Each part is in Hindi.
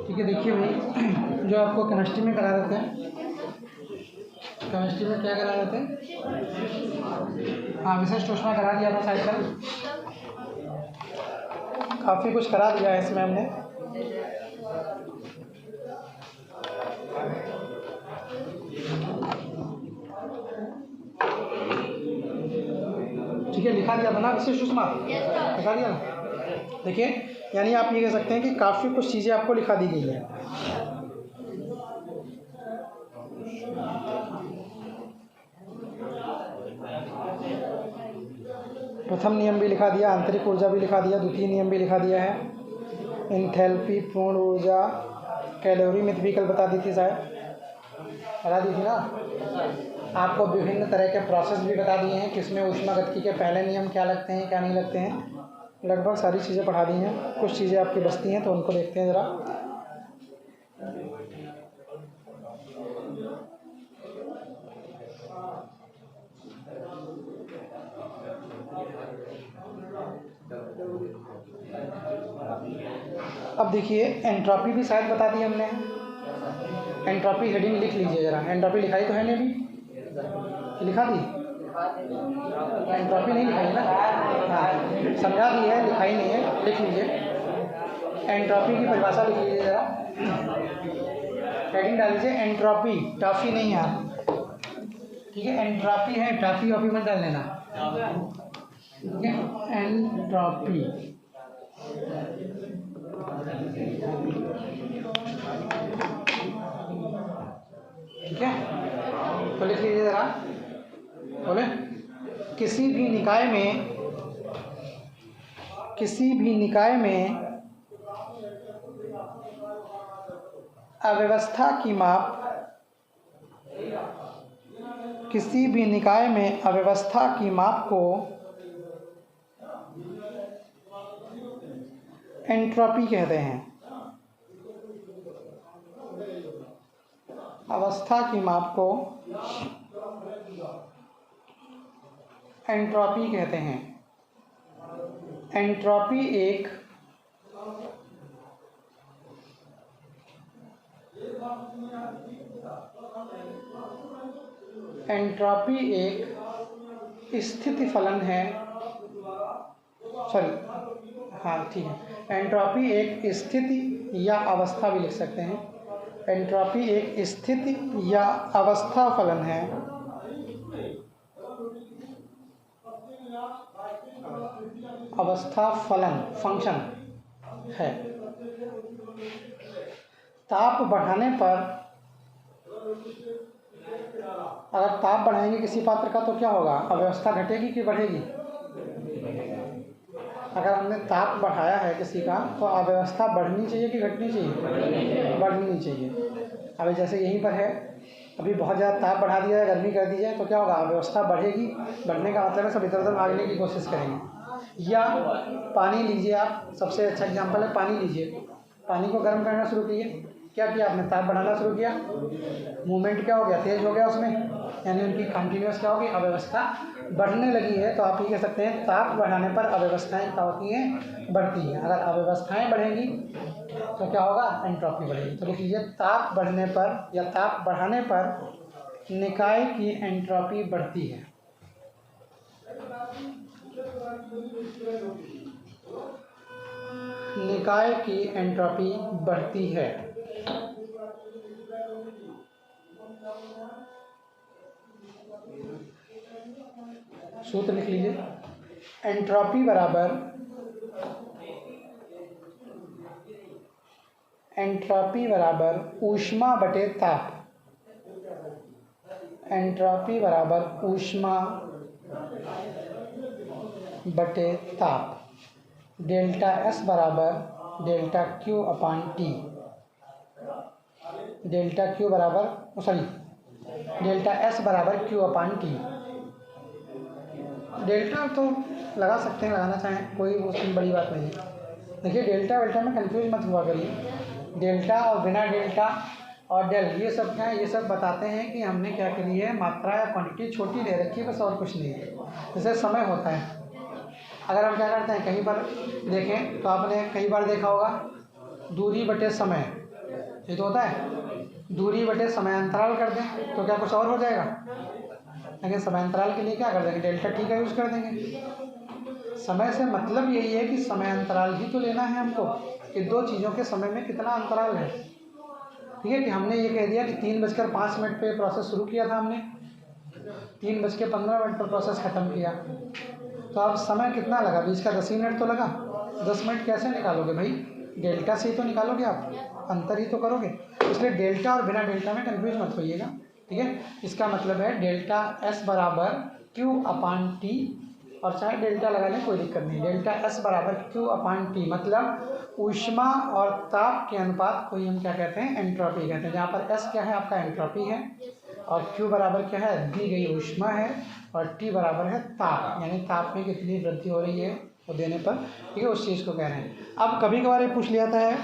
ठीक है, देखिए भाई, जो आपको केमिस्ट्री में करा रहे थे, केमिस्ट्री में क्या करा रहे थे? हाँ, विशिष्ट ऊष्मा करा दिया था साइकिल, काफ़ी कुछ करा दिया है इसमें हमने। ठीक है, लिखा दिया था ना विशिष्ट ऊष्मा, लिखा दिया ना। देखिए, यानी आप ये कह सकते हैं कि काफ़ी कुछ चीज़ें आपको लिखा दी गई है। प्रथम नियम भी लिखा दिया, आंतरिक ऊर्जा भी लिखा दिया, द्वितीय नियम भी लिखा दिया है, इंथैल्पी, पूर्ण ऊर्जा, कैलोरीमेट्री भी कल बता दी थी, शायद बता दी थी ना। आपको विभिन्न तरह के प्रोसेस भी बता दिए हैं कि इसमें ऊष्मागतिकी के पहले नियम क्या लगते हैं, क्या नहीं लगते हैं, लगभग सारी चीज़ें पढ़ा दी हैं। कुछ चीज़ें आपकी बचती हैं तो उनको देखते हैं ज़रा। अब देखिए, एंट्रोपी भी शायद बता दी हमने। एंट्रोपी हेडिंग लिख लीजिए ज़रा। एंट्रोपी लिखाई तो है नहीं अभी, लिखा दी? एंट्रोपी नहीं लिखाई ना? हाँ, समझा दी है, लिखाई नहीं है, लिख लीजिए। एंट्रोपी की परिभाषा लिख लीजिए ज़रा, हेडिंग डाल लीजिए एंट्रोपी, टॉफी नहीं है। ठीक है, एंट्रोपी है, टॉफी ऑफी मत डाल लेना। ठीक है, एंट्रोपी। ठीक है, तो लिख लीजिए ज़रा, बोले किसी भी निकाय में अव्यवस्था की माप, किसी भी निकाय में अव्यवस्था की माप को एंट्रोपी कहते हैं। अवस्था की माप को एंट्रोपी कहते हैं। एंट्रोपी एक स्थिति फलन है। सॉरी, हाँ ठीक है, एंट्रोपी एक स्थिति या अवस्था भी लिख सकते हैं। एंट्रोपी एक स्थिति या अवस्था फलन है। अवस्था फलन, फंक्शन है। ताप बढ़ाने पर, अगर ताप बढ़ाएंगे किसी पात्र का तो क्या होगा? अव्यवस्था घटेगी कि बढ़ेगी? अगर हमने ताप बढ़ाया है किसी का तो अव्यवस्था बढ़नी चाहिए कि घटनी चाहिए? बढ़नी चाहिए। अभी जैसे यहीं पर है, अभी बहुत ज़्यादा ताप बढ़ा दिया जाए, गर्मी कर दी जाए तो क्या होगा? अव्यवस्था बढ़ेगी। बढ़ने का मतलब है सब इधर उधर भागने की कोशिश करेंगे। या पानी लीजिए आप, सबसे अच्छा एग्जाम्पल है, पानी लीजिए, पानी को गर्म करना शुरू कीजिए, क्या किया आपने? ताप बढ़ाना शुरू किया, मूवमेंट क्या हो गया? तेज हो गया उसमें, यानी उनकी कंटिन्यूस क्या होगी? अव्यवस्था बढ़ने लगी है। तो आप ये कह सकते हैं ताप बढ़ाने पर अव्यवस्थाएं क्या होती हैं? बढ़ती हैं। अगर अव्यवस्थाएं बढ़ेंगी तो क्या होगा? एंट्रोपी बढ़ेगी। तो लिख लीजिए, ताप बढ़ने पर या ताप बढ़ाने पर निकाय की एंट्रोपी बढ़ती है। निकाय की एंट्रोपी बढ़ती है। सूत्र लिख लीजिए, एंट्रोपी बराबर ऊष्मा बटे ताप। एंट्रोपी बराबर ऊष्मा बटे ताप। डेल्टा एस बराबर डेल्टा क्यू अपान टी। डेल्टा क्यू बराबर डेल्टा एस बराबर क्यू अपान टी। डेल्टा तो लगा सकते हैं, लगाना चाहें, कोई उसमें बड़ी बात नहीं है। देखिए, डेल्टा वेल्टा में कंफ्यूज मत हुआ करिए। डेल्टा और बिना डेल्टा और डेल, ये सब क्या है? ये सब बताते हैं कि हमने क्या करी है, मात्रा या क्वांटिटी छोटी दे रखी है, बस और कुछ नहीं है। जैसे समय होता है, अगर हम क्या करते हैं कहीं पर देखें तो आपने कई बार देखा होगा दूरी बटे समय, ये तो होता है, दूरी बटे समयांतराल कर दें तो क्या कुछ और हो जाएगा, लेकिन समयांतराल के लिए क्या कर देंगे, डेल्टा टी का यूज़ कर देंगे। समय से मतलब यही है कि समयांतराल ही तो लेना है हमको कि दो चीज़ों के समय में कितना अंतराल है। ठीक है कि हमने ये कह दिया कि 3:05 पे प्रोसेस शुरू किया था, हमने 3:15 पर प्रोसेस ख़त्म किया, तो अब समय कितना लगा, बीच का 10 मिनट तो लगा। 10 मिनट कैसे निकालोगे भाई, डेल्टा से ही तो निकालोगे, आप अंतर ही तो करोगे। इसलिए डेल्टा और बिना डेल्टा में कन्फ्यूज मत होइएगा। ठीक है, इसका मतलब है डेल्टा एस बराबर क्यू अपान टी, और चाहे डेल्टा लगा लें कोई दिक्कत नहीं। डेल्टा एस बराबर क्यू अपान टी मतलब ऊष्मा और ताप के अनुपात को ही हम क्या कहते हैं, एंट्रोपी कहते हैं। जहाँ पर एस क्या है, आपका एंट्रोपी है, और क्यू बराबर क्या है, दी गई ऊष्मा है, और टी बराबर है ताप, यानी ताप में कितनी वृद्धि हो रही है वो देने पर, ठीक है, उस चीज़ को कह रहे हैं। अब कभी कभार ये पूछ लिया जाता है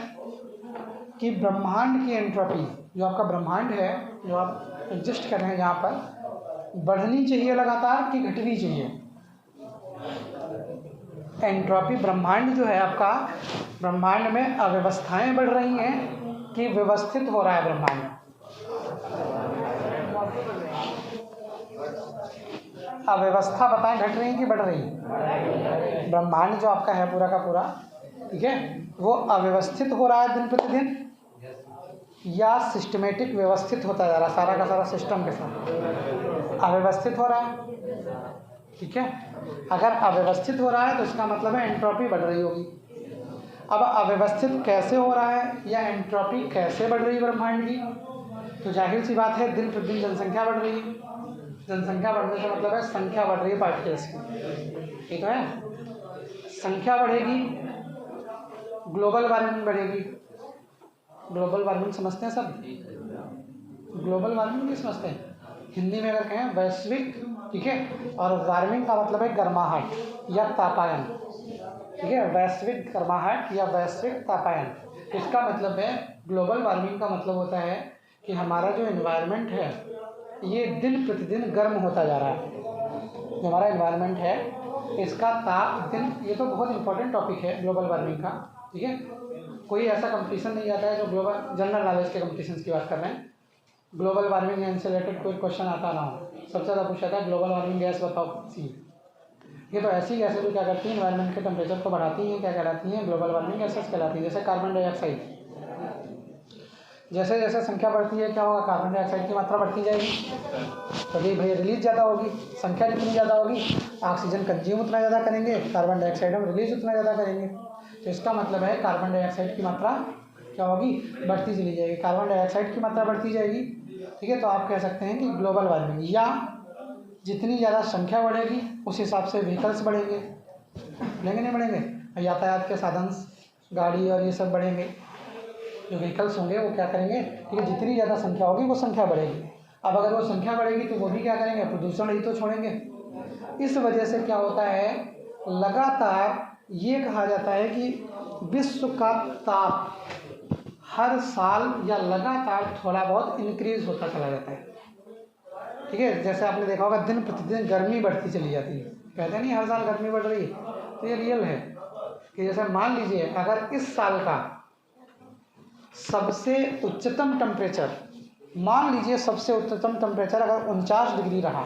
कि ब्रह्मांड की एंट्रोपी, जो आपका ब्रह्मांड है जो आप एग्जिस्ट कर रहे हैं यहाँ पर, बढ़नी चाहिए लगातार कि घटनी चाहिए। एंट्रोपी ब्रह्मांड जो है आपका, ब्रह्मांड में अव्यवस्थाएं बढ़ रही हैं कि व्यवस्थित हो रहा है ब्रह्मांड, अव्यवस्था बताएं, घट रही कि बढ़ रही है। ब्रह्मांड जो आपका है पूरा का पूरा, ठीक है, वो अव्यवस्थित हो रहा है दिन प्रतिदिन, या सिस्टमेटिक व्यवस्थित होता जा रहा है, सारा का सारा सिस्टम के साथ अव्यवस्थित हो रहा है। ठीक है, अगर अव्यवस्थित हो रहा है तो इसका मतलब है एंट्रोपी बढ़ रही होगी। अब अव्यवस्थित कैसे हो रहा है या एंट्रोपी कैसे बढ़ रही है ब्रह्मांड की, तो जाहिर सी बात है दिन प्रतिदिन जनसंख्या बढ़ रही है। जनसंख्या बढ़ने का मतलब है संख्या बढ़ रही है पार्टिकल्स की, ठीक है, संख्या बढ़ेगी, ग्लोबल वार्मिंग बढ़ेगी। ग्लोबल वार्मिंग समझते हैं सब, ग्लोबल वार्मिंग नहीं समझते हैं, हिंदी में अगर कहें वैश्विक, ठीक है, और वार्मिंग का मतलब है गर्माहट या तापायन। ठीक है, वैश्विक गर्माहट या वैश्विक तापायन, इसका मतलब है ग्लोबल वार्मिंग का मतलब होता है कि हमारा जो एनवायरनमेंट है ये दिन प्रतिदिन गर्म होता जा रहा है। जो हमारा एनवायरनमेंट है इसका ताप दिन, ये तो बहुत इंपॉर्टेंट टॉपिक है ग्लोबल वार्मिंग का। ठीक है, कोई ऐसा कंपटीशन नहीं आता है जो ग्लोबल जनरल नॉलेज के कंपटीशन की बात कर रहे हैं, ग्लोबल वार्मिंग से रिलेटेड कोई क्वेश्चन आता ना हो, सबसे ज़्यादा पूछा था ग्लोबल वार्मिंग गैस बताओ सी। ये तो ऐसी गैसें जो क्या करती हैं, एनवायरनमेंट के टेम्परेचर को बढ़ाती हैं, क्या कहलाती हैं, ग्लोबल वार्मिंग गैसेस कहलाती हैं। जैसे कार्बन डाइऑक्साइड, जैसे जैसे संख्या बढ़ती है क्या होगा, कार्बन डाइऑक्साइड की मात्रा बढ़ती जाएगी, तभी भैया रिलीज ज़्यादा होगी। संख्या जितनी ज़्यादा होगी ऑक्सीजन कंज्यूम उतना ज़्यादा करेंगे, कार्बन डाइऑक्साइड हम रिलीज उतना ज़्यादा करेंगे। तो इसका मतलब है कार्बन डाइऑक्साइड की मात्रा क्या होगी, बढ़ती चली जाएगी। कार्बन डाइऑक्साइड की मात्रा बढ़ती जाएगी, ठीक है, तो आप कह सकते हैं कि ग्लोबल वार्मिंग, या जितनी ज़्यादा संख्या बढ़ेगी उस हिसाब से व्हीकल्स बढ़ेंगे, बढ़ेंगे नहीं बढ़ेंगे, यातायात के साधन, गाड़ी और ये सब बढ़ेंगे, जो व्हीकल्स होंगे वो क्या करेंगे, ठीक है, जितनी ज़्यादा संख्या होगी वो संख्या बढ़ेगी। अब अगर वो संख्या बढ़ेगी तो वो भी क्या करेंगे, प्रदूषण ही तो छोड़ेंगे। इस वजह से क्या होता है, लगातार ये कहा जाता है कि विश्व का ताप हर साल या लगातार थोड़ा बहुत इंक्रीज होता चला जाता है। ठीक है, जैसे आपने देखा होगा दिन प्रतिदिन गर्मी बढ़ती चली जाती है, कहते हैं नहीं हर साल गर्मी बढ़ रही है, तो ये रियल है कि जैसे मान लीजिए अगर इस साल का सबसे उच्चतम टेम्परेचर, मान लीजिए सबसे उच्चतम टेम्परेचर अगर 49 डिग्री रहा,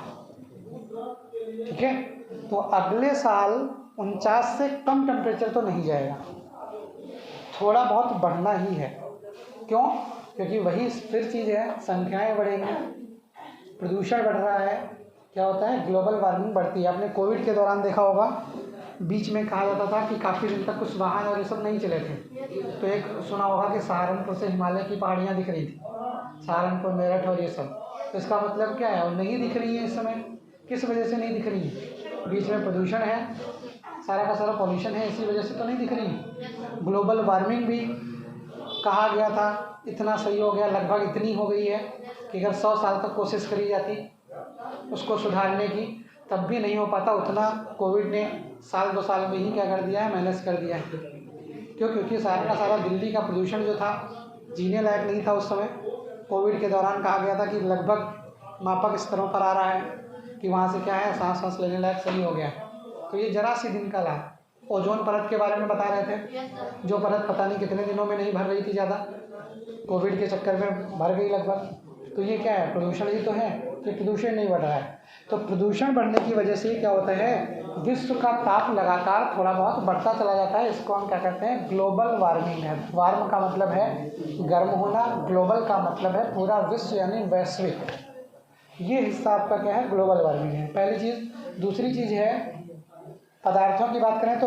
ठीक है, तो अगले साल 49 से कम टेम्परेचर तो नहीं जाएगा, थोड़ा बहुत बढ़ना ही है। क्यों, क्योंकि वही फिर चीज़ है, संख्याएं बढ़ेंगी, प्रदूषण बढ़ रहा है, क्या होता है, ग्लोबल वार्मिंग बढ़ती है। आपने कोविड के दौरान देखा होगा, बीच में कहा जाता था कि काफ़ी दिन तक कुछ वाहन और ये सब नहीं चले थे, तो एक सुना होगा कि सहारनपुर से हिमालय की पहाड़ियाँ दिख रही थी, सहारनपुर, मेरठ और ये सब, तो इसका मतलब क्या है, वो नहीं दिख रही है इस समय। किस वजह से नहीं दिख रही है, बीच में प्रदूषण है, सारा का सारा पॉल्यूशन है, इसी वजह से तो नहीं दिख रही है। ग्लोबल वार्मिंग भी कहा गया था, इतना सही हो गया, लगभग इतनी हो गई है कि अगर 100 साल तक कोशिश करी जाती उसको सुधारने की तब भी नहीं हो पाता, उतना कोविड ने साल 2 साल में ही क्या कर दिया है, मैनेज कर दिया है। क्यों, क्योंकि सारा का सारा दिल्ली का प्रदूषण जो था जीने लायक नहीं था उस समय। कोविड के दौरान कहा गया था कि लगभग मापक स्तरों पर आ रहा है कि वहाँ से क्या है, सांस लेने लायक सही हो गया है। तो ये जरा सी दिन का लाभ। ओजोन परत के बारे में बता रहे थे, जो परत पता नहीं कितने दिनों में नहीं भर रही थी ज़्यादा, कोविड के चक्कर में भर गई लगभग। तो ये क्या है, प्रदूषण ही तो है, कि प्रदूषण नहीं बढ़ रहा है। तो प्रदूषण बढ़ने की वजह से क्या होता है, विश्व का ताप लगातार थोड़ा बहुत बढ़ता चला जाता है। इसको हम क्या कहते हैं, ग्लोबल वार्मिंग है। वार्म का मतलब है गर्म होना, ग्लोबल का मतलब है पूरा विश्व यानी वैश्विक। ये हिस्सा आपका क्या है, ग्लोबल वार्मिंग है, पहली चीज़। दूसरी चीज़ है, पदार्थों की बात करें तो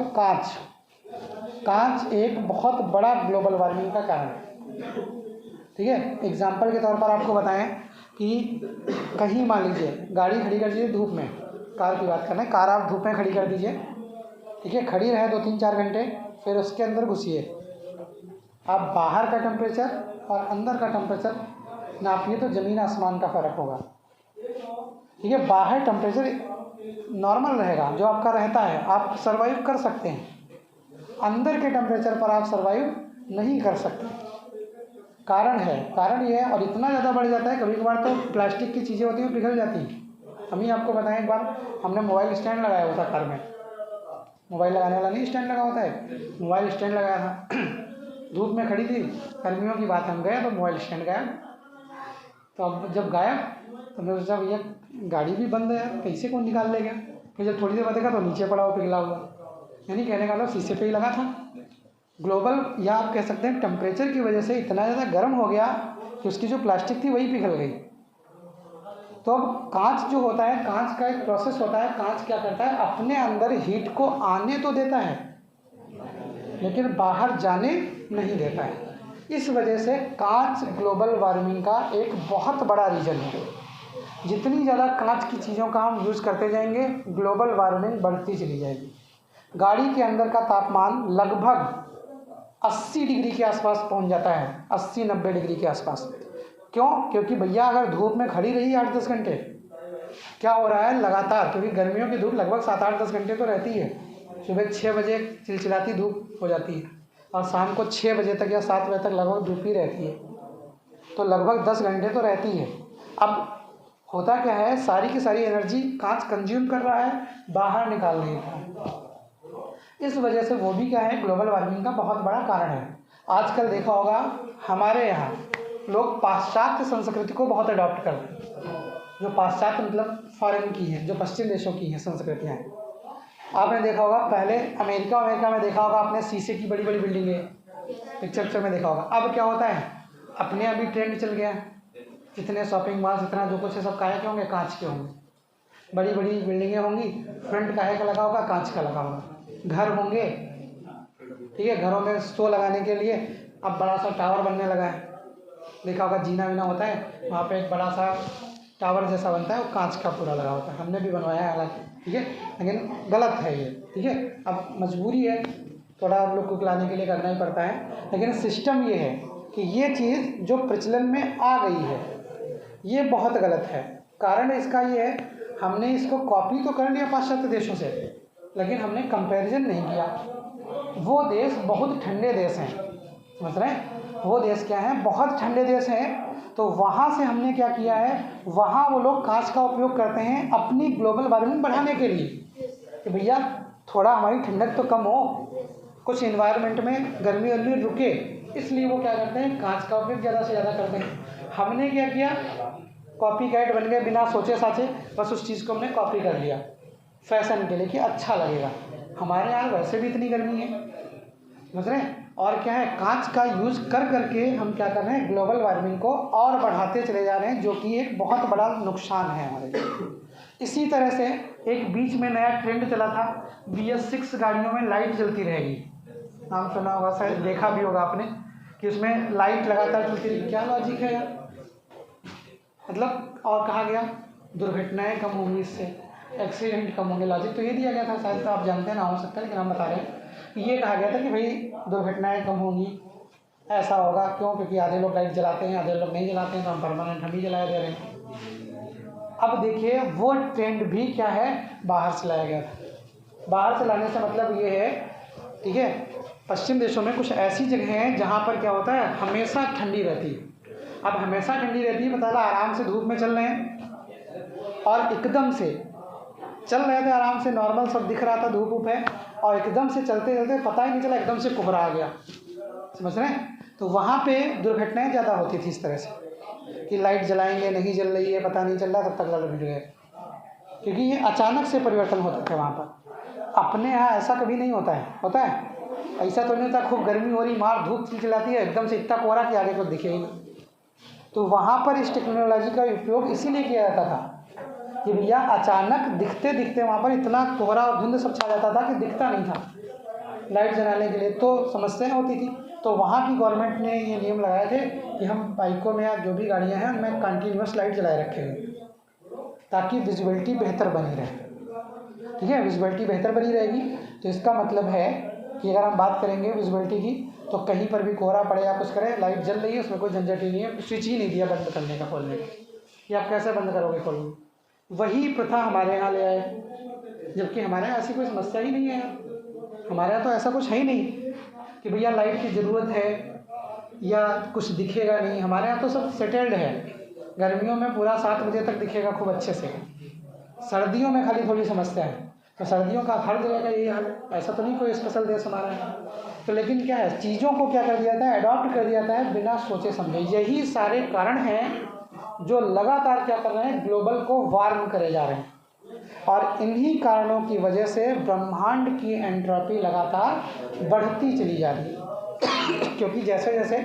कांच एक बहुत बड़ा ग्लोबल वार्मिंग का कारण है। ठीक है, एग्जाम्पल के तौर पर आपको बताएं कि कहीं मान लीजिए गाड़ी खड़ी कर दीजिए धूप में, कार की बात करें, कार आप धूप में खड़ी कर दीजिए, ठीक है, खड़ी रहे 2-3-4 घंटे, फिर उसके अंदर घुसिए। आप बाहर का टेम्परेचर और अंदर का टेम्परेचर नापिए तो ज़मीन आसमान का फ़र्क होगा। ठीक है, बाहर टेम्परेचर नॉर्मल रहेगा, जो आपका रहता है, आप सर्वाइव कर सकते हैं। अंदर के टेम्परेचर पर आप सर्वाइव नहीं कर सकते। कारण ये है, और इतना ज़्यादा बढ़ जाता है, कभी कभार तो प्लास्टिक की चीज़ें होती हैं पिघल जाती हैं। हम ही आपको बताएं, एक बार हमने मोबाइल स्टैंड लगाया हुआ था कार में, मोबाइल लगाने वाला नहीं स्टैंड लगा होता है, मोबाइल स्टैंड लगाया था, धूप में खड़ी थी, गर्मियों की बात, हम गए तो मोबाइल स्टैंड गायब। तो अब जब गायब तो मैं सोचा भैया गाड़ी भी बंद है, कैसे कौन निकाल ले गया। फिर जब थोड़ी देर बाद देखा तो नीचे पड़ा हुआ पिघला हुआ, यानी कहने का मतलब शीशे पे ही लगा था। ग्लोबल, या आप कह सकते हैं टेम्परेचर की वजह से इतना ज़्यादा गर्म हो गया कि उसकी जो प्लास्टिक थी वही पिघल गई। तो अब कांच जो होता है, कांच का एक प्रोसेस होता है, कांच क्या करता है, अपने अंदर हीट को आने तो देता है लेकिन बाहर जाने नहीं देता है। इस वजह से कांच ग्लोबल वार्मिंग का एक बहुत बड़ा रीज़न है। जितनी ज़्यादा कांच की चीज़ों का हम यूज़ करते जाएंगे, ग्लोबल वार्मिंग बढ़ती चली जाएगी। गाड़ी के अंदर का तापमान लगभग 80 डिग्री के आसपास पहुंच जाता है, 80-90 डिग्री के आसपास। क्यों? क्योंकि भैया अगर धूप में खड़ी रही 8-10 घंटे, क्या हो रहा है लगातार, क्योंकि गर्मियों की धूप लगभग 7-8-10 घंटे तो रहती है। सुबह 6 बजे चिलचिलाती धूप हो जाती है और शाम को 6 बजे तक या 7 बजे तक लगभग धूप ही रहती है, तो लगभग 10 घंटे तो रहती है। अब होता क्या है, सारी की सारी एनर्जी कांच कंज्यूम कर रहा है, बाहर निकाल नहीं रहा है। इस वजह से वो भी क्या है, ग्लोबल वार्मिंग का बहुत बड़ा कारण है। आजकल देखा होगा हमारे यहाँ लोग पाश्चात्य संस्कृति को बहुत अडॉप्ट करते हैं। जो पाश्चात्य मतलब फॉरेन की है, जो पश्चिम देशों की हैं संस्कृतियाँ हैं। आपने देखा होगा पहले अमेरिका में देखा होगा आपने, शीशे की बड़ी बड़ी बिल्डिंगें पिक्चर में देखा होगा। अब क्या होता है, अपने अभी ट्रेंड चल गया, जितने शॉपिंग मॉल्स, इतना जो कुछ है सब काहे के होंगे, कांच के होंगे। बड़ी बड़ी बिल्डिंगें होंगी, फ्रंट काहे का लगा होगा, कांच का लगा होगा। घर होंगे, ठीक है, घरों में शो लगाने के लिए अब बड़ा सा टावर बनने लगा है। देखा होगा जीना वीना होता है, वहाँ पे एक बड़ा सा टावर जैसा बनता है, वो कांच का पूरा लगा होता है। हमने भी बनवाया है हालांकि, ठीक है, लेकिन गलत है ये, ठीक है। अब मजबूरी है, थोड़ा आप लोग को खिलाने के लिए करना ही पड़ता है, लेकिन सिस्टम ये है कि ये चीज़ जो प्रचलन में आ गई है ये बहुत गलत है। कारण इसका ये है, हमने इसको कॉपी तो कर लिया पाश्चात्य देशों से, लेकिन हमने कंपैरिजन नहीं किया। वो देश बहुत ठंडे देश हैं, समझ रहे हैं, वो देश क्या हैं, बहुत ठंडे देश हैं। तो वहाँ से हमने क्या किया है, वहाँ वो लोग कांच का उपयोग करते हैं अपनी ग्लोबल वार्मिंग बढ़ाने के लिए, कि भैया थोड़ा हमारी ठंडक तो कम हो, कुछ इन्वायरमेंट में गर्मी वर्मी रुके, इसलिए वो क्या करते हैं, कांच का उपयोग ज़्यादा से ज़्यादा करते हैं। हमने क्या किया, कॉपी कैट बन गए, बिना सोचे साचे बस उस चीज़ को हमने कॉपी कर लिया फैशन के लिए कि अच्छा लगेगा। हमारे यहाँ वैसे भी इतनी गर्मी है, समझ रहे हैं, और क्या है, कांच का यूज़ कर करके हम क्या कर रहे हैं, ग्लोबल वार्मिंग को और बढ़ाते चले जा रहे हैं, जो कि एक बहुत बड़ा नुकसान है हमारे लिए। इसी तरह से एक बीच में नया ट्रेंड चला था, BS6 गाड़ियों में लाइट जलती रहेगी, नाम सुना होगा शायद, देखा भी होगा आपने, कि उसमें लाइट लगातार चलती रहेगी। क्या लॉजिक है यार, मतलब, और कहा गया दुर्घटनाएं कम होंगी, इससे एक्सीडेंट कम होंगे, लॉजिक तो ये दिया गया था, शायद तो आप जानते हैं ना, हो सकता है, लेकिन हम बता रहे हैं। ये कहा गया था कि भाई दुर्घटनाएं कम होंगी, ऐसा होगा, क्यों, क्योंकि आधे लोग लाइट जलाते हैं, आधे लोग नहीं जलाते हैं, तो हम परमानेंट हम ही जलाए दे रहे हैं। अब देखिए वो ट्रेंड भी क्या है, बाहर से लाया गया था। बाहर से लाने से मतलब ये है, ठीक है, पश्चिम देशों में कुछ ऐसी जगह हैं जहाँ पर क्या होता है, हमेशा ठंडी रहती है। अब हमेशा ठंडी रहती है, पता लगा आराम से धूप में चल रहे हैं और एकदम से चल रहे थे आराम से, नॉर्मल सब दिख रहा था, धूप वूप है, और एकदम से चलते चलते पता ही नहीं चला एकदम से कोहरा आ गया, समझ रहे हैं। तो वहाँ पे दुर्घटनाएं ज़्यादा होती थी इस तरह से कि लाइट जलाएंगे, नहीं जल रही है, पता नहीं चल रहा, तब तक लड़ भिड़ गए, क्योंकि ये अचानक से परिवर्तन होते थे वहाँ पर। अपने यहाँ ऐसा कभी नहीं होता है ऐसा तो नहीं होता खूब गर्मी हो रही, मार धूप चिलचिलाती है, एकदम से इतना कोहरा कि आगे कुछ दिखे ही नहीं। तो वहाँ पर इस टेक्नोलॉजी का उपयोग इसीलिए किया जाता था कि भैया अचानक दिखते दिखते वहाँ पर इतना कोहरा और धुंध सब छा जाता था कि दिखता नहीं था, लाइट जलाने के लिए तो समस्याएं होती थी। तो वहाँ की गवर्नमेंट ने ये नियम लगाए थे कि हम बाइकों में या जो भी गाड़ियाँ हैं उनमें कंटिन्यूस लाइट जलाए रखेंगे ताकि विजिबिलिटी बेहतर बनी रहे। ठीक है, विजिबिलिटी बेहतर बनी रहेगी तो इसका मतलब है कि अगर हम बात करेंगे विजिबिलिटी की, तो कहीं पर भी कोहरा पड़े या कुछ करे, लाइट जल रही है, उसमें कोई झंझट ही नहीं है, स्विच ही नहीं दिया बंद करने का, खोलने का, कि आप कैसे बंद करोगे खोलने। वही प्रथा हमारे यहाँ ले आए, जबकि हमारे यहाँ ऐसी कोई समस्या ही नहीं है। हमारे यहाँ तो ऐसा कुछ है ही नहीं कि भैया लाइट की ज़रूरत है या कुछ दिखेगा नहीं। हमारे यहाँ तो सब सेटल्ड है, गर्मियों में पूरा 7 बजे तक दिखेगा खूब अच्छे से, सर्दियों में खाली थोड़ी समस्या है। तो सर्दियों का हर जगह का यही हाल है, ऐसा तो नहीं कोई स्पेशल देश हमारा है। तो लेकिन क्या है, चीज़ों को क्या कर दिया जाता है, अडॉप्ट कर दिया जाता है बिना सोचे समझे। यही सारे कारण हैं जो लगातार क्या कर रहे हैं, ग्लोबल को वार्म करे जा रहे हैं, और इन्हीं कारणों की वजह से ब्रह्मांड की एंट्रोपी लगातार बढ़ती चली जा रही है। क्योंकि जैसे जैसे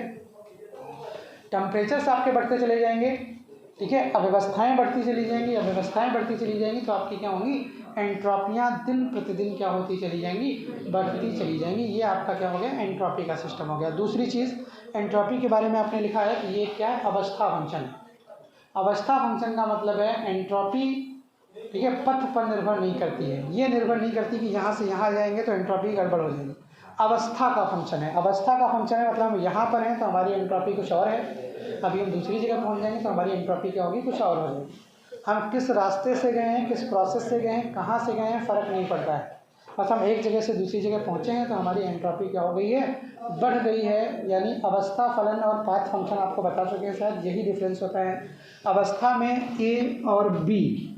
टेम्परेचर्स आपके बढ़ते चले जाएंगे, ठीक है, अव्यवस्थाएं बढ़ती चली जाएंगी, अव्यवस्थाएं बढ़ती चली जाएंगी, तो आपकी क्या होंगी, एंट्रोपियाँ दिन प्रतिदिन क्या होती चली जाएंगी, बढ़ती चली जाएंगी। ये आपका क्या हो गया, एंट्रोपी का सिस्टम हो गया। दूसरी चीज़ एंट्रोपी के बारे में आपने लिखा है कि ये क्या है, अवस्था फंक्शन। अवस्था फंक्शन का मतलब है एंट्रोपी, ठीक है, पथ पर निर्भर नहीं करती है। ये निर्भर नहीं करती कि यहाँ से यहाँ जाएंगे तो एंट्रोपी गड़बड़ हो जाएगी। अवस्था का फंक्शन है, अवस्था का फंक्शन है मतलब हम यहाँ पर हैं तो हमारी एंट्रोपी कुछ और है, अभी हम दूसरी जगह पहुँच जाएंगे तो हमारी एंट्रोपी क्या होगी, कुछ और हो जाएगी। हम किस रास्ते से गए हैं, किस प्रोसेस से गए हैं, कहाँ से गए हैं, फ़र्क नहीं पड़ता है, बस हम एक जगह से दूसरी जगह पहुँचे हैं तो हमारी एंट्रोपी क्या हो गई है, बढ़ गई है। यानी अवस्था फलन और पाथ फंक्शन आपको बता चुके हैं शायद, यही डिफरेंस होता है। अवस्था में ए और बी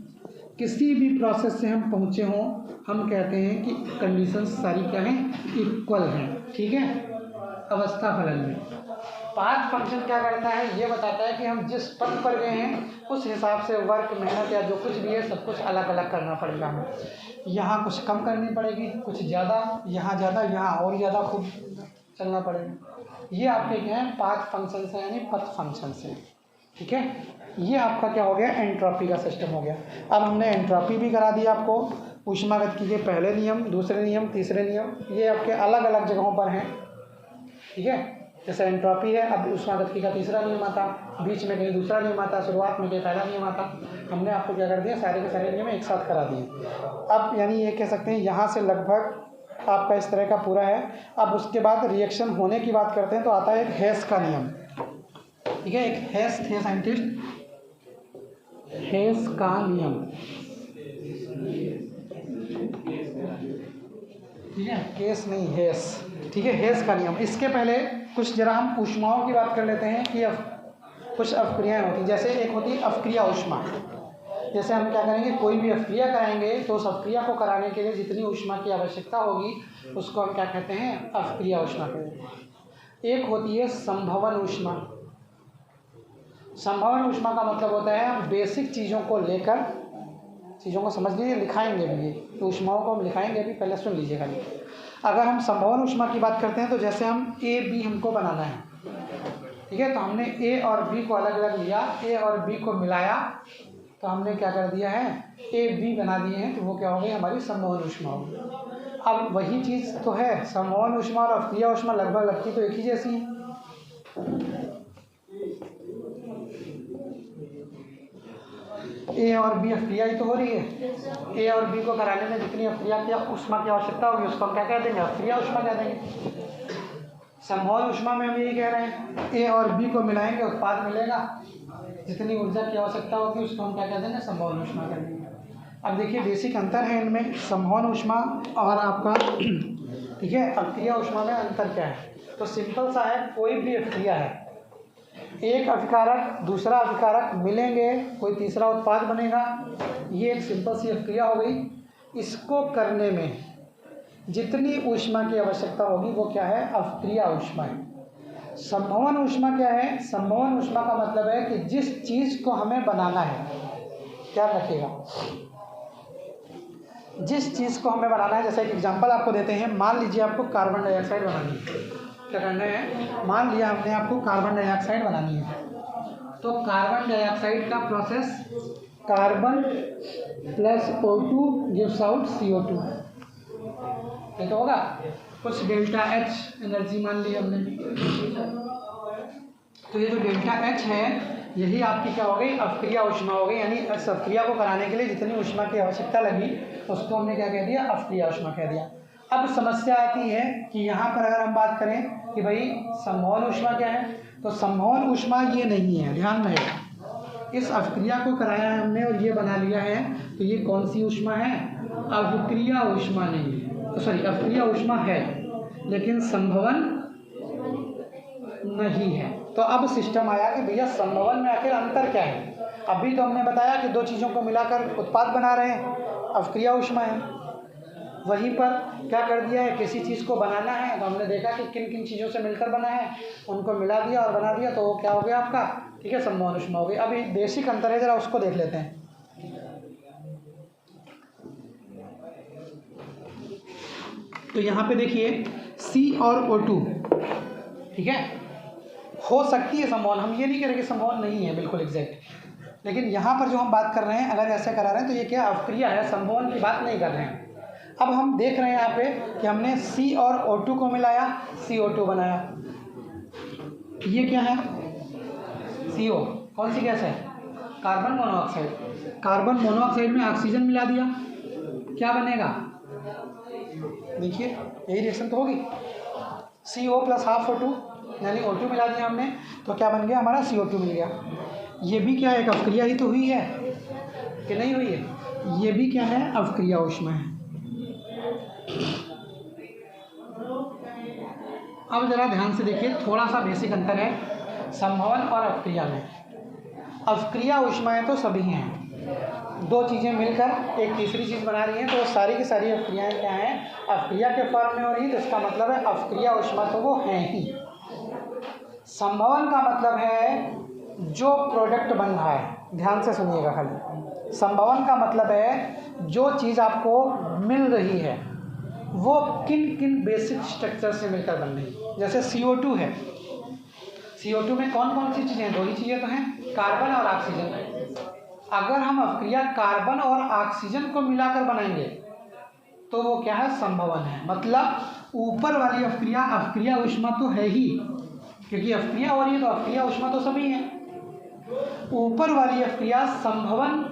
किसी भी प्रोसेस से हम पहुँचे हों, हम कहते हैं कि कंडीशंस सारी क्या हैं, इक्वल हैं, ठीक है। अवस्था फलन में पाथ फंक्शन क्या करता है, ये बताता है कि हम जिस पथ पर गए हैं उस हिसाब से वर्क, मेहनत या जो कुछ भी है सब कुछ अलग अलग करना पड़ेगा हमें। यहाँ कुछ कम करनी पड़ेगी, कुछ ज़्यादा, यहाँ ज़्यादा, यहाँ और ज़्यादा खूब चलना पड़ेगा। ये आपके क्या है, पाथ फंक्शन से यानी पथ फंक्शन से, ठीक है। ये आपका क्या हो गया, एंट्रोपी का सिस्टम हो गया। अब हमने एंट्रोपी भी करा दिया आपको, ऊष्मागतिकी के पहले नियम, दूसरे नियम, तीसरे नियम, ये आपके अलग अलग जगहों पर हैं, ठीक है। जैसे एंट्रोपी है, अब ऊष्मागतिकी का तीसरा नियम आता, बीच में कहीं दूसरा नियम आता, शुरुआत में कहीं पहला नियम आता। हमने आपको क्या कर दिया, सारे के सारे नियम एक साथ करा दिए। अब यानी ये कह सकते हैं यहाँ से लगभग आपका इस तरह का पूरा है। अब उसके बाद रिएक्शन होने की बात करते हैं तो आता है एक हेस का नियम, ठीक है। एक हेस थे साइंटिस्ट, हेस का नियम, ठीक है, केस नहीं हेस, ठीक है, हेस का नियम। इसके पहले कुछ जरा हम ऊष्माओं की बात कर लेते हैं कि कुछ अपक्रियाएँ होती हैं। जैसे एक होती है अपक्रिया ऊष्मा, जैसे हम क्या करेंगे, कोई भी अपक्रिया कराएंगे तो उस अपक्रिया को कराने के लिए जितनी ऊष्मा की आवश्यकता होगी उसको हम क्या कहते हैं, अपक्रिया ऊष्मा कहते हैं। एक होती है संभवन ऊष्मा। संभवन ऊष्मा का मतलब होता है हम बेसिक चीज़ों को लेकर, चीज़ों को समझ लीजिए, लिखाएंगे भी, ये ऊष्माओं को हम लिखाएंगे भी, पहले सुन लीजिएगा। अगर हम संभवन ऊष्मा की बात करते हैं तो जैसे हम ए बी हमको बनाना है, ठीक है, तो हमने ए और बी को अलग अलग लिया, ए और बी को मिलाया तो हमने क्या कर दिया है, ए बी बना दिए हैं, तो वो क्या हो गई, हमारी संभवन ऊष्मा हो गई। अब वही चीज़ तो है, संभवन ऊष्मा और अपक्रिया ऊष्मा लगभग लगती तो एक ही जैसी है। ए और बी अपक्रिया ही तो हो रही है। ए और बी को कराने में जितनी अपक्रिया की ऊष्मा की आवश्यकता होगी उसको हम क्या कह देंगे, अपक्रिया ऊष्मा कह देंगे। संभवन ऊष्मा में हम यही कह रहे हैं, ए और बी को मिलाएंगे उत्पाद मिलेगा, जितनी ऊर्जा की आवश्यकता होगी उसको हम क्या कह देंगे, संभवन ऊष्मा कह देंगे। अब देखिए बेसिक अंतर है इनमें, संभवन ऊष्मा और आपका, ठीक है, अपक्रिया ऊष्मा में अंतर क्या है। तो सिंपल सा है, कोई भी अपक्रिया है, एक अभिकारक दूसरा अभिकारक मिलेंगे, कोई तीसरा उत्पाद बनेगा, ये एक सिंपल सी अभिक्रिया हो गई। इसको करने में जितनी ऊष्मा की आवश्यकता होगी वो क्या है? अभिक्रिया ऊष्मा है। संभवन ऊष्मा क्या है? संभवन ऊष्मा का मतलब है कि जिस चीज़ को हमें बनाना है, क्या रखिएगा, जिस चीज़ को हमें बनाना है, जैसे एक एग्जांपल आपको देते हैं। मान लीजिए आपको कार्बन डाइऑक्साइड बनानी है। क्या करना है? मान लिया हमने आपको कार्बन डाइऑक्साइड बनानी है, तो कार्बन डाइऑक्साइड का process, carbon plus O2 gives out CO2, ये तो होगा। कुछ डेल्टा H एनर्जी मान ली हमने, तो ये जो डेल्टा H है यही आपकी क्या हो गई? अभिक्रिया ऊष्मा हो गई। यानी इस अभिक्रिया को कराने के लिए जितनी ऊष्मा की आवश्यकता लगी उसको हमने क्या कह दिया? अभिक्रिया ऊष्मा कह दिया। अब समस्या आती है कि यहाँ पर अगर हम बात करें कि भाई संभवन ऊष्मा क्या है, तो संभवन ऊष्मा ये नहीं है, ध्यान में है। इस अभिक्रिया को कराया है हमने और ये बना लिया है, तो ये कौन सी ऊष्मा है? अभिक्रिया ऊष्मा नहीं है, सॉरी अभिक्रिया ऊष्मा है लेकिन संभवन नहीं है। तो अब सिस्टम आया कि भैया संभवन में आखिर अंतर क्या है? अभी तो हमने बताया कि दो चीज़ों को मिलाकर उत्पाद बना रहे हैं, अभिक्रिया ऊष्मा है। वहीं पर क्या कर दिया है? किसी चीज़ को बनाना है तो हमने देखा कि किन किन चीज़ों से मिलकर बना है, उनको मिला दिया और बना दिया, तो वो क्या हो गया आपका? ठीक है, संभवन ऊष्मा हो गई। अभी बेसिक अंतर है, जरा उसको देख लेते हैं। तो यहाँ पे देखिए C और O2, ठीक है, हो सकती है संभवन, हम ये नहीं कह रहे कि संभवन नहीं है बिल्कुल एग्जैक्ट, लेकिन यहाँ पर जो हम बात कर रहे हैं अगर ऐसे करा रहे हैं तो ये क्या अभिक्रिया है, संभवन की बात नहीं कर रहे हैं। अब हम देख रहे हैं यहाँ पे कि हमने C और O2 को मिलाया, CO2 बनाया। ये क्या है? CO कौन सी गैस है? Carbon monoxide. कार्बन मोनोऑक्साइड में ऑक्सीजन मिला दिया, क्या बनेगा? देखिए यही रिएक्शन तो होगी, CO प्लस हाफ O2 यानी O2 मिला दिया हमने, तो क्या बन गया हमारा? CO2 मिल गया। ये भी क्या है? एक अभिक्रिया ही तो हुई है कि नहीं हुई है? ये भी क्या है? अभिक्रिया ऊष्मा है। अब जरा ध्यान से देखिए, थोड़ा सा बेसिक अंतर है संभवन और अभिक्रिया में। अभिक्रिया ऊष्माएं तो सभी हैं, दो चीज़ें मिलकर एक तीसरी चीज़ बना रही हैं, तो वो सारी की सारी अभिक्रियाएं क्या हैं? अभिक्रिया के फॉर्म में हो रही है, तो इसका मतलब है अभिक्रिया ऊष्मा तो वो हैं ही। संभवन का मतलब है जो प्रोडक्ट बन रहा है, ध्यान से सुनिएगा खाली। संभवन का मतलब है जो चीज़ आपको मिल रही है वो किन किन बेसिक स्ट्रक्चर से मिलकर बन रही है। जैसे CO2 है, CO2 में कौन कौन सी चीज़ें हैं? दो ही चीज़ें तो हैं, कार्बन और ऑक्सीजन। अगर हम अभिक्रिया कार्बन और ऑक्सीजन को मिलाकर बनाएंगे तो वो क्या है? संभवन है। मतलब ऊपर वाली अभिक्रिया अभिक्रिया ऊष्मा तो है ही, क्योंकि अभिक्रिया हो रही है तो अभिक्रिया ऊष्मा तो सभी है। ऊपर वाली अभिक्रिया संभवन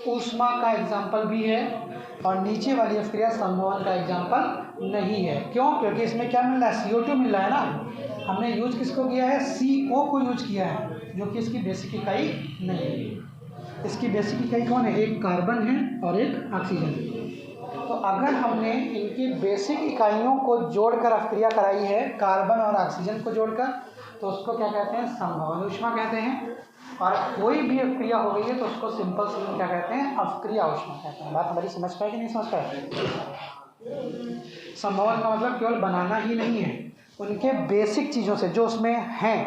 ऊष्मा का एग्जाम्पल भी है और नीचे वाली अभिक्रिया संभवन का एग्जाम्पल नहीं है। क्यों? क्योंकि इसमें क्या मिल रहा है? CO2 मिल रहा है ना। हमने यूज किसको किया है? CO को यूज किया है, जो कि इसकी बेसिक इकाई नहीं है। इसकी बेसिक इकाई कौन है? एक कार्बन है और एक ऑक्सीजन। तो अगर हमने इनकी बेसिक इकाइयों को जोड़कर अभिक्रिया कराई है, कार्बन और ऑक्सीजन को जोड़कर, तो उसको क्या कहते हैं? संभवन ऊष्मा कहते हैं। और कोई भी अभिक्रिया हो गई है तो उसको सिंपल से क्या कहते हैं? अभिक्रिया ऊष्मा कहते हैं। बात हमारी समझ पाए कि नहीं समझ पाए? संभवन का मतलब केवल बनाना ही नहीं है, उनके बेसिक चीज़ों से जो उसमें हैं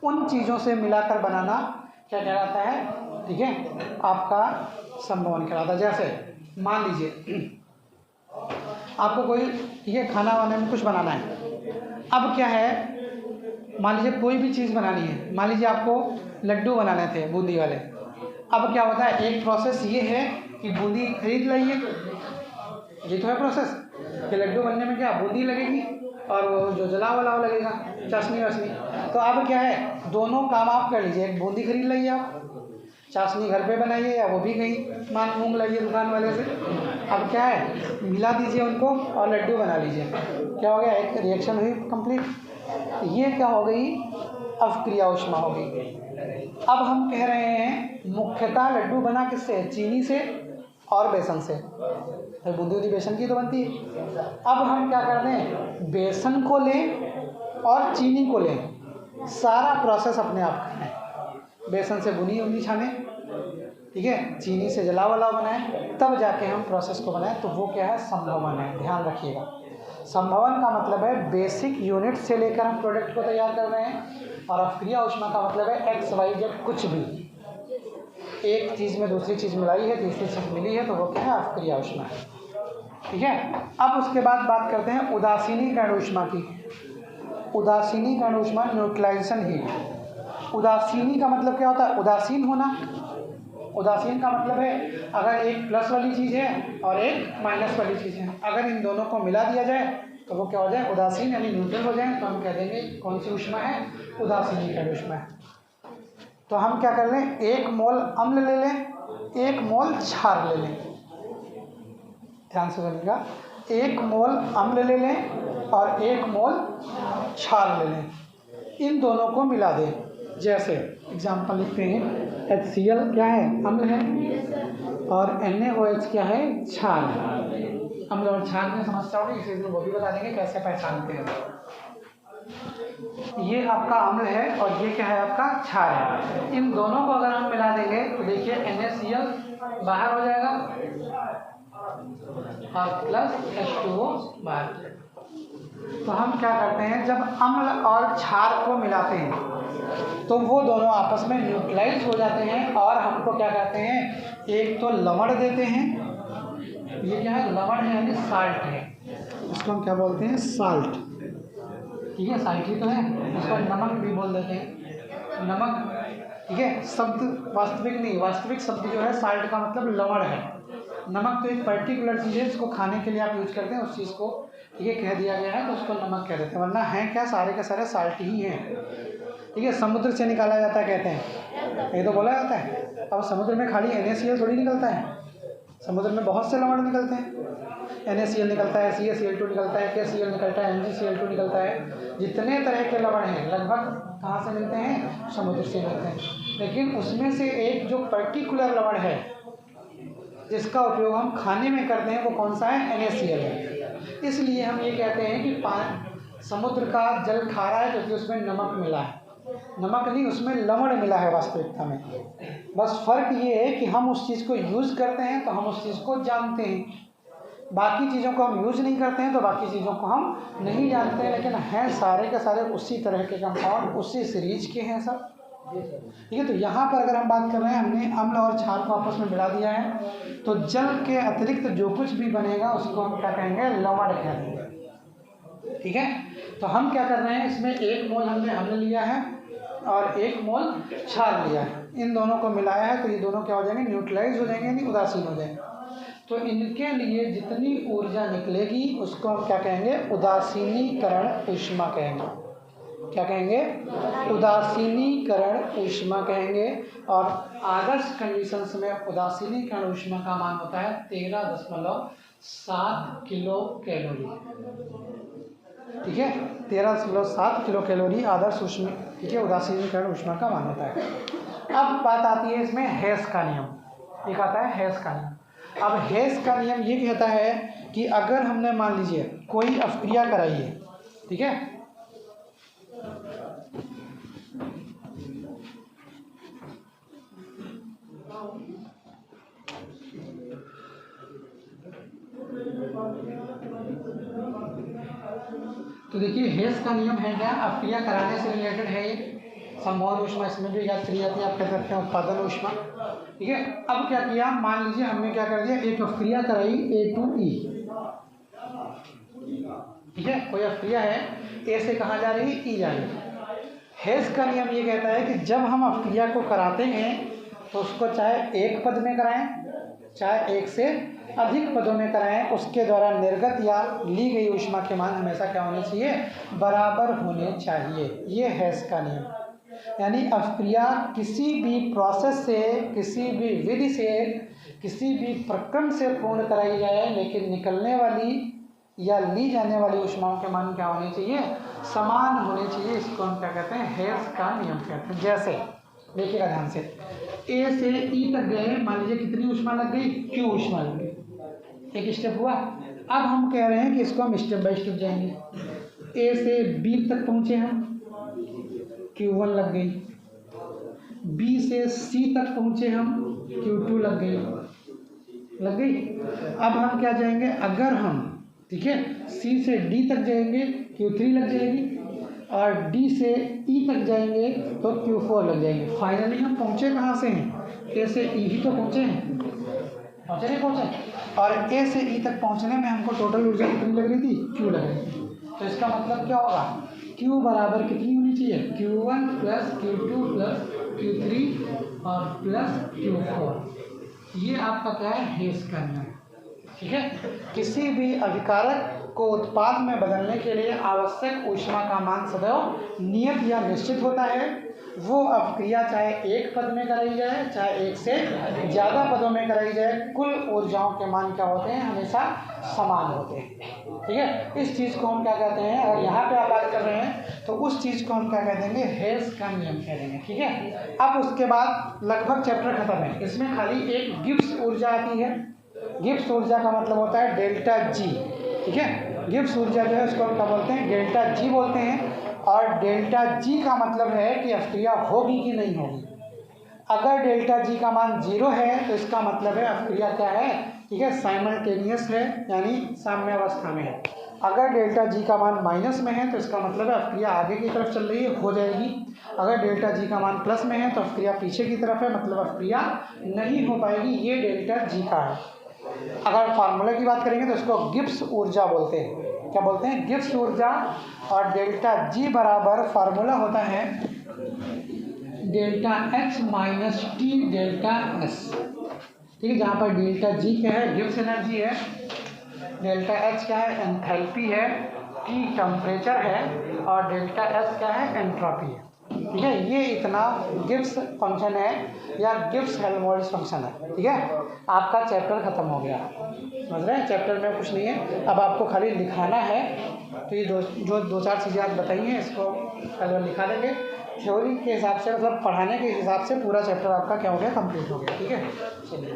उन चीज़ों से मिलाकर बनाना क्या कहलाता है? ठीक है, आपका संभवन कहलाता है। जैसे मान लीजिए आपको कोई ये खाना वाने में कुछ बनाना है, अब क्या है, मान लीजिए कोई भी चीज़ बनानी है, मान लीजिए आपको लड्डू बनाने थे बूंदी वाले। अब क्या होता है? एक प्रोसेस ये है कि बूंदी खरीद लाइए, ये तो है प्रोसेस कि लड्डू बनने में क्या बूंदी लगेगी और वो जो जलाव वलाव लगेगा, चाशनी वाशनी। तो अब क्या है? दोनों काम आप कर लीजिए, एक बूंदी खरीद लाइए आप, चाशनी घर पे बनाइए या वो भी कहीं मूंग लाइए दुकान वाले से। अब क्या है? मिला दीजिए उनको और लड्डू बना लीजिए। क्या हो गया? एक रिएक्शन हुई कंप्लीट। ये क्या हो गई? अभिक्रिया ऊष्मा हो गई। अब हम कह रहे हैं मुख्यतः लड्डू बना किससे? चीनी से और बेसन से। फिर बूंदी वूंदी बेसन की तो बनती है। अब हम क्या करते हैं? बेसन को लें और चीनी को लें, सारा प्रोसेस अपने आप करें। बेसन से बुनी उंगली छाने, ठीक है, चीनी से जलाव वलाव बनाए तब जाके हम प्रोसेस को बनाएं, तो वो क्या है, संभवन है। ध्यान रखिएगा, संभवन का मतलब है बेसिक यूनिट से लेकर हम प्रोडक्ट को तैयार कर रहे हैं, और अफ्क्रिया ऊष्मा का मतलब है एक्स वाई जेड कुछ भी एक चीज़ में दूसरी चीज़ मिलाई है, तीसरी चीज़ मिली है, तो वो क्या है, अफ्क्रिया ऊष्मा है। ठीक है, अब उसके बाद बात करते हैं उदासीनीकरण ऊष्मा की। उदासीनीकरण ऊष्मा, न्यूट्रलाइजेशन हीट। उदासीनी का मतलब क्या होता है, उदासीन होना। उदासीन का मतलब है अगर एक प्लस वाली चीज़ है और एक माइनस वाली चीज़ है, अगर इन दोनों को मिला दिया जाए तो वो क्या हो जाए, उदासीन यानी न्यूट्रल हो जाए, तो हम कह देंगे कौन सी ऊष्मा है, उदासीनीकरण ऊष्मा है। तो हम क्या कर लें, 1 मोल अम्ल ले लें, 1 मोल क्षार ले लें। ध्यान से सुनिएगा, 1 मोल अम्ल ले लें और 1 मोल क्षार ले लें, इन दोनों को मिला दें। जैसे एग्जाम्पल लिखते हैं, HCl क्या है, अम्ल है, और NaOH क्या है, क्षार है। अम्ल और क्षार में समस्या होगी, इसी में वो भी बता देंगे कैसे पहचानते हैं। ये आपका अम्ल है और ये क्या है, आपका क्षार है। इन दोनों को अगर हम मिला देंगे तो देखिए NaCl बाहर हो जाएगा और प्लस H2O बाहर। तो हम क्या करते हैं, जब अम्ल और क्षार को मिलाते हैं तो वो दोनों आपस में न्यूट्रलाइज हो जाते हैं, और हमको क्या कहते हैं, एक तो लवण देते हैं, ये क्या है, लवण है यानी साल्ट है, इसको हम क्या बोलते हैं, साल्ट। ठीक है, साल्ट ही तो है, इसको नमक भी बोल देते हैं, नमक। ठीक है, शब्द वास्तविक नहीं, वास्तविक शब्द जो है साल्ट का मतलब लवण है। नमक तो एक पर्टिकुलर चीज़ है जिसको खाने के लिए आप यूज करते हैं, उस चीज़ को ये कह दिया गया है तो उसको नमक कह देते हैं, वरना है क्या, सारे के सारे साल्ट ही हैं। ठीक है, समुद्र से निकाला जाता है कहते हैं, ये तो बोला जाता है। अब समुद्र में खाली NaCl थोड़ी निकलता है, समुद्र में बहुत से लवण निकलते हैं। NaCl निकलता है, CaCl2 निकलता है, KCl निकलता है, MgCl2 निकलता है। जितने तरह के लवण हैं लगभग कहाँ से मिलते हैं, समुद्र से मिलते हैं। लेकिन उसमें से एक जो पर्टिकुलर लवण है जिसका उपयोग हम खाने में करते हैं, वो कौन सा है, NaCl है। इसलिए हम ये कहते हैं कि समुद्र का जल खारा है क्योंकि उसमें नमक मिला है। नमक नहीं, उसमें लवण मिला है वास्तविकता में। बस फर्क ये है कि हम उस चीज़ को यूज़ करते हैं तो हम उस चीज़ को जानते हैं, बाकी चीज़ों को हम यूज़ नहीं करते हैं तो बाकी चीज़ों को हम नहीं जानते हैं। लेकिन हैं सारे के सारे उसी तरह के कंपाउंड, उसी सीरीज के हैं सब। ठीक है, तो यहाँ पर अगर हम बात कर रहे हैं, हमने अम्ल और क्षार को आपस में मिला दिया है, तो जल के अतिरिक्त जो कुछ भी बनेगा उसको हम क्या कहेंगे, लवण कहेंगे। ठीक है, तो हम क्या कर रहे हैं, इसमें 1 मोल हमने अम्ल लिया है और 1 मोल क्षार लिया है, इन दोनों को मिलाया है, तो ये दोनों क्या हो जाएंगे, न्यूट्रलाइज हो जाएंगे, यानी उदासीन हो जाएंगे। तो इनके लिए जितनी ऊर्जा निकलेगी उसको हम क्या कहेंगे, उदासीनीकरण ऊष्मा कहेंगे। क्या कहेंगे, उदासीनीकरण ऊष्मा कहेंगे। और आदर्श कंडीशंस में उदासीनीकरण ऊष्मा का मान होता है 13.7 किलो कैलोरी। ठीक है, 13.7 किलो कैलोरी आदर्श ऊष्मा, ठीक है, उदासीनीकरण ऊष्मा का मान होता है। अब बात आती है इसमें हेस का नियम। एक आता है हेस का नियम। अब हेस का नियम ये कहता है कि अगर हमने मान लीजिए कोई अफ्क्रिया कराई है, ठीक है, तो देखिए हेस का नियम है क्या, अफ्क्रिया कराने से रिलेटेड है ये। संभवन ऊष्मा इसमें भी याद करी जाती है, आप कह सकते हैं उत्पादन ऊष्मा। ठीक है, अब क्या किया, मान लीजिए हमने क्या कर दिया, एक अफ्क्रिया कराई A2E। ठीक है, कोई अफ्क्रिया है, ए से कहाँ जा रही है, ई जा रही है। हेस का नियम ये कहता है कि जब हम अफ्क्रिया को कराते हैं तो उसको चाहे एक पद में कराएं, चाहे एक से अधिक पदों में कराएं, उसके द्वारा निर्गत या ली गई ऊष्मा के मान हमेशा क्या होने चाहिए, बराबर होने चाहिए। ये हेस का नियम। यानी अफ्क्रिया किसी भी प्रोसेस से, किसी भी विधि से, किसी भी प्रक्रम से पूर्ण कराई जाए, लेकिन निकलने वाली या ली जाने वाली ऊष्माओं के मान क्या होने चाहिए, समान होने चाहिए। इसको हम क्या कहते हैं, हेस का नियम कहते हैं। जैसे देखिएगा ध्यान से, ए से ई तक गए, मान लीजिए कितनी ऊष्मा लग गई, Q ऊष्मा लग गई, एक स्टेप हुआ। अब हम कह रहे हैं कि इसको हम स्टेप बाय स्टेप जाएंगे। ए से बी तक पहुंचे हम, Q1 लग गई। बी से सी तक पहुंचे हम, Q2 लग गई, लग गई। अब हम क्या जाएंगे, अगर हम, ठीक है, C से D तक जाएंगे Q3 लग जाएगी, और D से E तक जाएंगे तो Q4 लग जाएंगे। फाइनली हम पहुँचे कहाँ से हैं, A से E ही तो पहुँचे हैं, पहुँचे नहीं पहुँचे। और A से E तक पहुँचने में हमको टोटल ऊर्जा कितनी लग रही थी, Q लग रही थी। तो इसका मतलब क्या होगा, Q बराबर कितनी होनी चाहिए, Q1 plus Q2 plus Q3 और प्लस Q4। ये आपका क्या है, हेस का नियम, ठीक है। किसी भी अभिकारक को उत्पाद में बदलने के लिए आवश्यक ऊष्मा का मान सदैव नियत या निश्चित होता है। वो अभिक्रिया चाहे एक पद में कराई जाए चाहे एक से ज़्यादा पदों में कराई जाए, कुल ऊर्जाओं के मान क्या होते हैं, हमेशा समान होते हैं, ठीक है। इस चीज़ को हम क्या कहते हैं, अगर यहाँ पे आप बात कर रहे हैं तो उस चीज़ को हम क्या कह देंगे, हेस का नियम कह देंगे, ठीक है। अब उसके बाद लगभग चैप्टर खत्म है। इसमें खाली एक गिब्स ऊर्जा आती है। गिब्स ऊर्जा का मतलब होता है डेल्टा जी, ठीक है। गिब्स ऊर्जा जो है उसको हम क्या बोलते हैं, डेल्टा जी बोलते हैं। और डेल्टा जी का मतलब है कि अभिक्रिया होगी कि नहीं होगी। अगर डेल्टा जी का मान 0 है तो इसका मतलब है अभिक्रिया क्या है, ठीक है, साइमल्टेनियस है, यानी साम्य अवस्था में है। अगर डेल्टा जी का मान माइनस में है तो इसका मतलब है अभिक्रिया आगे की तरफ चल रही है, हो जाएगी। अगर डेल्टा जी का मान प्लस में है तो अभिक्रिया पीछे की तरफ है, मतलब अभिक्रिया नहीं हो पाएगी। ये डेल्टा जी का है। अगर फार्मूला की बात करेंगे तो इसको गिब्स ऊर्जा बोलते हैं। क्या बोलते हैं, गिब्स ऊर्जा। और डेल्टा जी बराबर फार्मूला होता है delta H minus T delta S, ठीक है। जहाँ पर डेल्टा जी क्या है, गिब्स एनर्जी है, डेल्टा एच क्या है, एंथैल्पी है, टी टेम्परेचर है, और डेल्टा एस क्या है, एंट्रोपी है, ठीक है। ये इतना गिब्स फंक्शन है या गिब्स हेल्महोल्ट्ज़ फंक्शन है, ठीक है। आपका चैप्टर खत्म हो गया, समझ रहे हैं। चैप्टर में कुछ नहीं है, अब आपको खाली लिखाना है। तो ये दो चार चीज़ें आप बताई हैं, इसको कल लिखा देंगे। थ्योरी के हिसाब से, मतलब पढ़ाने के हिसाब से पूरा चैप्टर आपका क्या हो गया, कंप्लीट हो गया, ठीक है। चलिए।